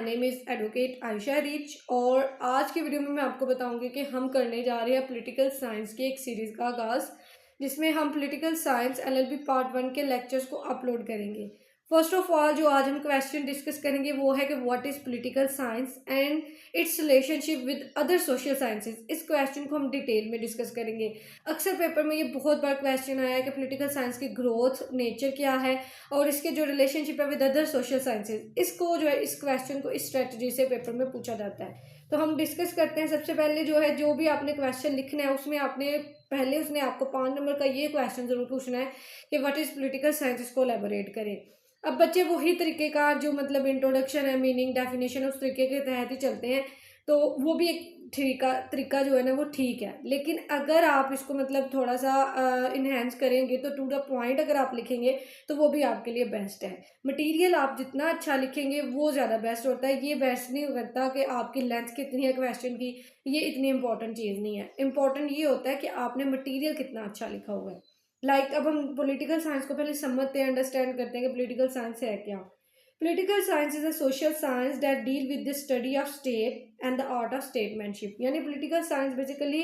Name is advocate Ayesha rich और आज की वीडियो में मैं आपको बताऊंगी कि हम करने जा रहे हैं पॉलिटिकल साइंस की एक सीरीज़ का आगाज़, जिसमें हम पॉलिटिकल साइंस एलएलबी पार्ट 1 के लेक्चर्स को अपलोड करेंगे। फर्स्ट ऑफ ऑल जो आज हम क्वेश्चन डिस्कस करेंगे वो है कि what is political science and it's relationship with other social sciences. इस क्वेश्चन को हम डिटेल में डिस्कस करेंगे। अक्सर पेपर में ये बहुत बार क्वेश्चन आया है कि पॉलिटिकल साइंस की ग्रोथ नेचर क्या है और इसके जो रिलेशनशिप है विद अदर सोशल साइंसेज, इसको जो है इस क्वेश्चन को इस स्ट्रेटजी से पेपर में पूछा जाता है। तो हम डिस्कस करते हैं। सबसे पहले जो है जो भी आपने क्वेश्चन लिखना है उसमें आपने पहले उसने आपको 5 नंबर का ये क्वेश्चन जरूर पूछना है कि व्हाट इज़ पॉलिटिकल साइंस, इसको एलेबोरेट करें। अब बच्चे वही तरीके का जो मतलब इंट्रोडक्शन है, मीनिंग, डेफिनेशन, उस तरीके के तहत ही चलते हैं, तो वो भी एक तरीका जो है ना वो ठीक है। लेकिन अगर आप इसको मतलब थोड़ा सा इन्हेंस करेंगे तो टू द पॉइंट अगर आप लिखेंगे तो वो भी आपके लिए बेस्ट है। मटेरियल आप जितना अच्छा लिखेंगे वो ज़्यादा बेस्ट होता है। ये बेस्ट नहीं करता कि आपकी लेंथ कितनी है क्वेश्चन की, ये इतनी इंपॉर्टेंट चीज़ नहीं है। इंपॉर्टेंट ये होता है कि आपने मटीरियल कितना अच्छा लिखा हुआ है। अब हम पॉलिटिकल साइंस को पहले समझते हैं, अंडरस्टैंड करते हैं कि पॉलिटिकल साइंस है क्या। Political science is a social science that deal with the study of state and the art of statesmanship. यानी पॉलिटिकल साइंस बेसिकली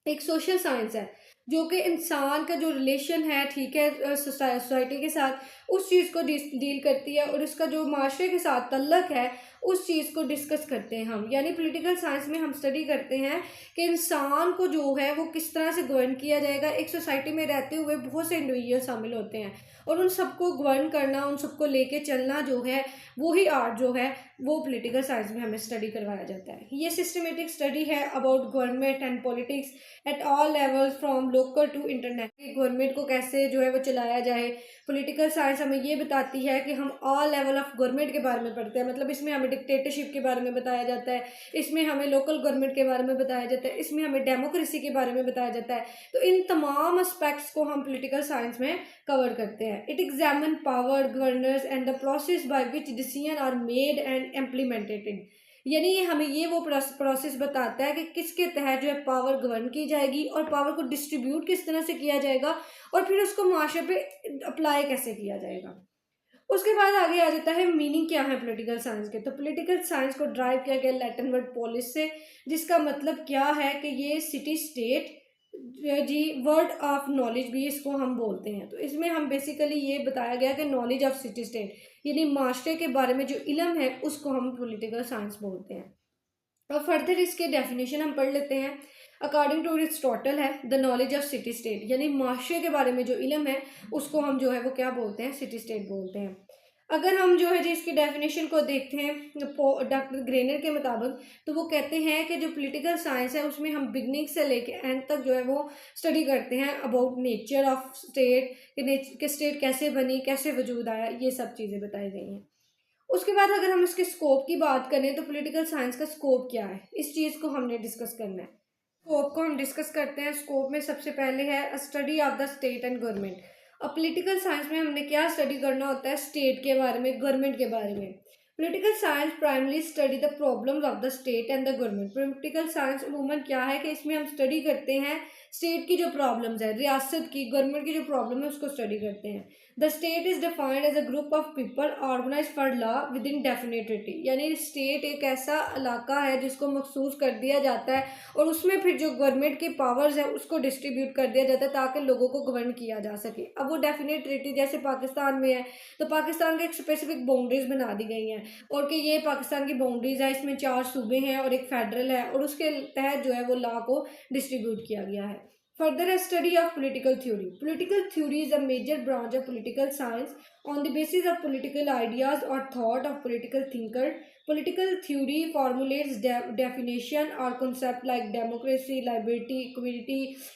एक सोशल साइंस है जो कि इंसान का जो रिलेशन है, ठीक है, सोसाइटी के साथ, उस चीज़ को डील करती है और उसका जो माशरे के साथ तल्लक है उस चीज़ को डिस्कस करते हैं हम। यानी पॉलिटिकल साइंस में हम स्टडी करते हैं कि इंसान को जो है वो किस तरह से गवर्न किया जाएगा। एक सोसाइटी में रहते हुए बहुत से इंडिविजुअल शामिल होते हैं और उन सबको गवर्न करना, उन सबको लेके चलना जो है वही आर्ट जो है वो पॉलिटिकल साइंस में हमें स्टडी करवाया जाता है। ये सिस्टमेटिक स्टडी है about government and politics at all levels from local to international. Government को कैसे जो है वो चलाया जाए। पॉलिटिकल साइंस हमें ये बताती है कि हम ऑल लेवल ऑफ गवर्नमेंट के बारे में पढ़ते हैं, मतलब इसमें हमें डिक्टेटरशिप के बारे में बताया जाता है, इसमें हमें लोकल गवर्नमेंट के बारे में बताया जाता है, इसमें हमें डेमोक्रेसी के बारे में बताया जाता है। तो इन तमाम एस्पेक्ट्स को हम पॉलिटिकल साइंस में कवर करते हैं। It examine power, governance and the process by which decision are made and implemented. यानी हमें ये वो प्रोसेस बताता है कि किसके तहत जो है पावर गवर्न की जाएगी और पावर को डिस्ट्रीब्यूट किस तरह से किया जाएगा और फिर उसको माशरे पे अप्लाई कैसे किया जाएगा। उसके बाद आगे आ जाता है मीनिंग क्या है पॉलिटिकल साइंस के। तो पॉलिटिकल साइंस को ड्राइव किया गया लैटिन वर्ड पोलिस से, जिसका मतलब क्या है कि ये सिटी स्टेट जी वर्ड ऑफ नॉलेज भी इसको हम बोलते हैं। तो इसमें हम बेसिकली ये बताया गया कि नॉलेज ऑफ सिटी स्टेट यानी माशरे के बारे में जो इल्म है उसको हम पॉलिटिकल साइंस बोलते हैं। और फर्दर इसके डेफिनेशन हम पढ़ लेते हैं। अकॉर्डिंग टू एरिस्टोटल है the knowledge of city state, यानी माशरे के बारे में जो इल्म है उसको हम जो है वो क्या बोलते हैं, सिटी स्टेट बोलते हैं। अगर हम जो है जी इसकी डेफिनेशन को देखते हैं डॉक्टर ग्रेनर के मुताबिक, तो वो कहते हैं कि जो पॉलिटिकल साइंस है उसमें हम बिगनिंग से लेके एंड तक जो है वो स्टडी करते हैं अबाउट नेचर ऑफ स्टेट, कि स्टेट कैसे बनी, कैसे वजूद आया, ये सब चीज़ें बताई गई हैं। उसके बाद अगर हम इसके स्कोप की बात करें तो पॉलिटिकल साइंस का स्कोप क्या है, इस चीज़ को हमने डिस्कस करना है। स्कोप को हम डिस्कस करते हैं। स्कोप में सबसे पहले है study of the state and government. अब पॉलिटिकल साइंस में हमने क्या स्टडी करना होता है, स्टेट के बारे में, गवर्नमेंट के बारे में। Political science primarily study the problems of the state and the government. Political science अमूमन क्या है कि इसमें हम स्टडी करते हैं स्टेट की जो प्रॉब्लम्स है, रियासत की, गवर्नमेंट की जो प्रॉब्लम है उसको स्टडी करते हैं। The state is defined as a group of people organise for law within definitivity. यानी स्टेट एक ऐसा इलाका है जिसको मखसूस कर दिया जाता है और उसमें फिर जो गवर्नमेंट की पावर्स है उसको डिस्ट्रीब्यूट कर दिया जाता है ताकि लोगों को गवर्न किया जा सके। अब वो डेफिनेट ट्रीटी जैसे पाकिस्तान में है तो पाकिस्तान के एक स्पेसिफिक बाउंड्रीज बना दी गई हैं और कि ये पाकिस्तान की बाउंड्रीज है, इसमें 4 सूबे हैं और एक फेडरल है और उसके तहत जो है वो लॉ को डिस्ट्रीब्यूट किया गया है। Further, a study of political theory. Political theory is a major branch of political science on the basis of political ideas or thought of political thinker. Political theory formulates definition or concept like democracy, liberty,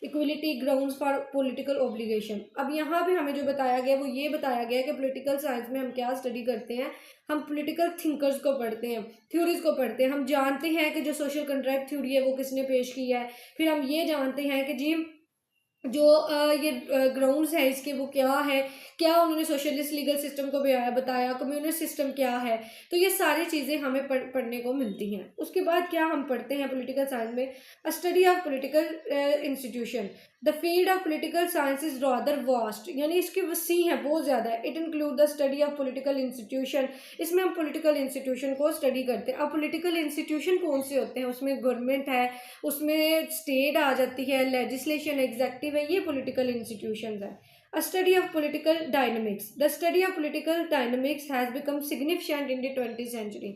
equality grounds for political obligation. अब यहाँ पे हमें जो बताया गया वो ये बताया गया कि political science में हम क्या स्टडी करते हैं, हम political thinkers को पढ़ते हैं, theories को पढ़ते हैं। हम जानते हैं कि जो social contract theory है वो किसने पेश की है। फिर हम ये जानते हैं कि जी जो ये ग्राउंड्स है इसके वो क्या है, क्या उन्होंने सोशलिस्ट लीगल सिस्टम को बताया, कम्युनिस्ट सिस्टम क्या है, तो ये सारी चीज़ें हमें पढ़ने को मिलती हैं। उसके बाद क्या हम पढ़ते हैं पॉलिटिकल साइंस में, study of political institution. The field of political science is rather vast, यानी इसके वसी है, बहुत ज़्यादा है। It include the study of political institution, इसमें हम पॉलिटिकल इंस्टीट्यूशन को स्टडी करते हैं। अब पॉलिटिकल इंस्टीट्यूशन कौन से होते हैं, उसमें गवर्नमेंट है, उसमें स्टेट आ जाती है, लेजिस्लेशन, एग्जेक्टिव है, ये पॉलिटिकल इंस्टीट्यूशंस है। A study of political dynamics. The study of political dynamics has become significant in the 20th century.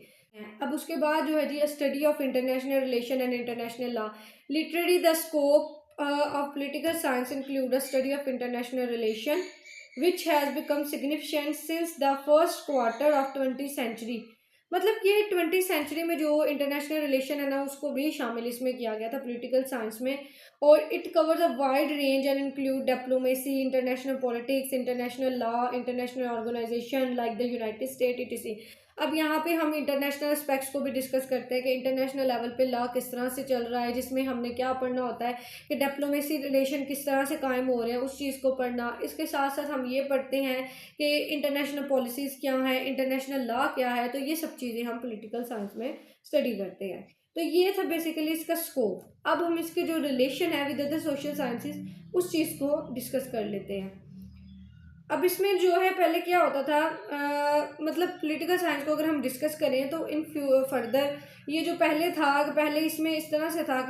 अब उसके बाद जो है जी, study of international relation and international law. Literally the scope of political science include the study of international relation which has become significant since the first quarter of 20th century. मतलब कि 20th century में जो international relation है ना, उसको भी शामिल इसमें किया गया था पॉलिटिकल साइंस में। और it covers a wide range and include diplomacy, international politics, international law, international organization like the United State etc। अब यहाँ पे हम इंटरनेशनल एस्पेक्ट्स को भी डिस्कस करते हैं कि इंटरनेशनल लेवल पे लॉ किस तरह से चल रहा है, जिसमें हमने क्या पढ़ना होता है कि डिप्लोमेसी रिलेशन किस तरह से कायम हो रहे हैं, उस चीज़ को पढ़ना। इसके साथ साथ हम ये पढ़ते हैं कि इंटरनेशनल पॉलिसीज़ क्या है, इंटरनेशनल लॉ क्या है, तो ये सब चीज़ें हम पॉलिटिकल साइंस में स्टडी करते हैं। तो ये था बेसिकली इसका स्कोप। अब हम इसके जो रिलेशन है विद अदर सोशल साइंसेस, उस चीज़ को डिस्कस कर लेते हैं। अब इसमें जो है पहले क्या होता था, मतलब पॉलिटिकल साइंस को अगर हम डिस्कस करें तो इन फर्दर ये जो पहले था, पहले इसमें इस तरह से था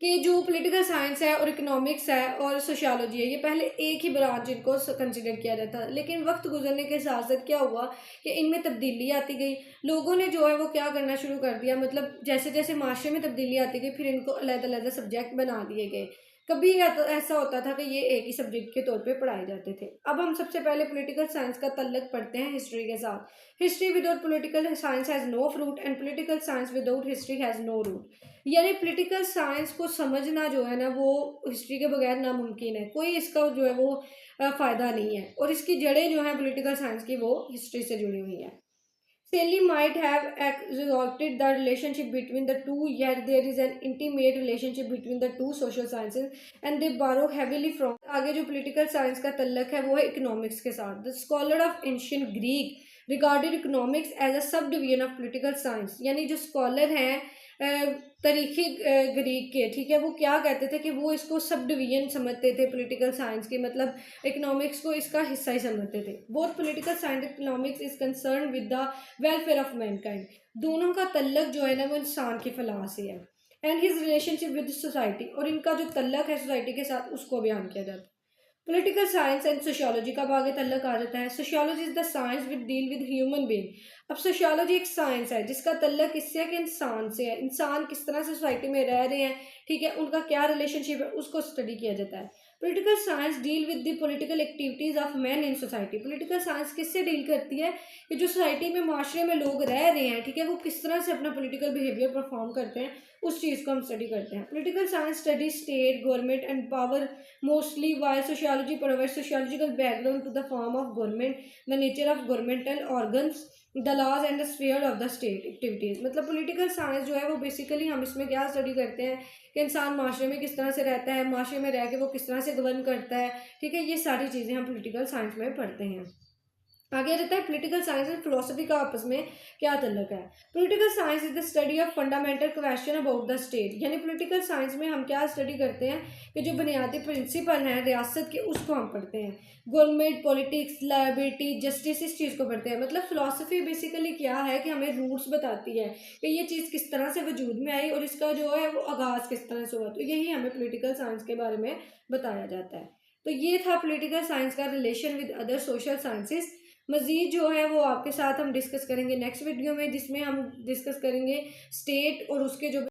कि जो पॉलिटिकल साइंस है और इकोनॉमिक्स है और सोशियोलॉजी है, ये पहले एक ही ब्रांच इनको कंसिडर किया जाता है। लेकिन वक्त गुजरने के साथ साथ क्या हुआ कि इनमें तब्दीली आती गई। लोगों ने जो है वो क्या करना शुरू कर दिया, मतलब जैसे जैसे माशरे में तब्दीली आती गई, फिर इनको अलग-अलग सब्जेक्ट बना दिए गए। कभी ऐसा होता था कि ये एक ही सब्जेक्ट के तौर पे पढ़ाए जाते थे। अब हम सबसे पहले पॉलिटिकल साइंस का तल्लक पढ़ते हैं हिस्ट्री के साथ। History without political science has no fruit and political science without history has no root. यानी पॉलिटिकल साइंस को समझना जो है ना, वो हिस्ट्री के बगैर नामुमकिन है। कोई इसका जो है वो फ़ायदा नहीं है, और इसकी जड़ें जो हैं पॉलिटिकल साइंस की, वो हिस्ट्री से जुड़ी हुई हैं। Shelley might have exalted the relationship between the two, yet there is an intimate relationship between the two social sciences and they borrow heavily from। आगे जो political science का तल्लक है वो है economics के साथ। The scholar of ancient Greek regarded economics as a subdivision of political science। यानी जो scholar हैं तारीखी ग्रीक के, ठीक है, वो क्या कहते थे कि वो इसको सब डिवीजन समझते थे पॉलिटिकल साइंस की, मतलब इकोनॉमिक्स को इसका हिस्सा ही समझते थे। Both political science economics is concern with the welfare of Mankind. दोनों का तल्लक जो है ना वो इंसान की फलाह से है। And his relationship with society, और इनका जो तल्लक है सोसाइटी के साथ, उसको बयान किया जाता है। पॉलिटिकल साइंस एंड सोशियोलॉजी का आगे तल्लक आ जाता है। Sociology is the science with deal with human being. अब सोशियोलॉजी एक साइंस है जिसका तल्लक इससे है कि इंसान से है, इंसान किस तरह से सोसाइटी में रह रहे हैं, ठीक है, उनका क्या रिलेशनशिप है, उसको स्टडी किया जाता है। Political science deal with the political activities of man in society. Political science किससे डील करती है कि जो सोसाइटी में, माशरे में लोग रह रहे हैं, ठीक है, वो किस तरह से अपना पॉलिटिकल बिहेवियर परफॉर्म करते हैं, उस चीज़ को हम स्टडी करते हैं। Political science steady state, government and power mostly, while sociology provides sociological background to the form of government, the nature of governmental organs, the laws and the sphere of the state activities। मतलब political science जो है वो basically हम इसमें क्या study करते हैं कि इंसान माशरे में किस तरह से रहता है, माशरे में रह के वो किस तरह से गवर्न करता है, ठीक है, ये सारी चीज़ें हम पॉलिटिकल साइंस में पढ़ते हैं। आगे रहता है पॉलिटिकल साइंस एंड फिलोसफी का आपस में क्या तल्लक है। Political science is the study of fundamental question about the state. यानी पॉलिटिकल साइंस में हम क्या स्टडी करते हैं कि जो बुनियादी प्रिंसिपल हैं रियासत के, उसको हम पढ़ते हैं। गवर्नमेंट, पॉलिटिक्स, लायबिलिटी, जस्टिस, इस चीज़ को पढ़ते हैं। मतलब फिलोसफी बेसिकली क्या है कि हमें रूट्स बताती है कि ये चीज़ किस तरह से वजूद में आई और इसका जो है वो आगाज़ किस तरह से हुआ। तो यही हमें पॉलिटिकल साइंस के बारे में बताया जाता है। तो ये था पॉलिटिकल साइंस का relation with other social sciences. मज़ीद जो है वो आपके साथ हम डिस्कस करेंगे नेक्स्ट वीडियो में, जिसमें हम डिस्कस करेंगे स्टेट और उसके जो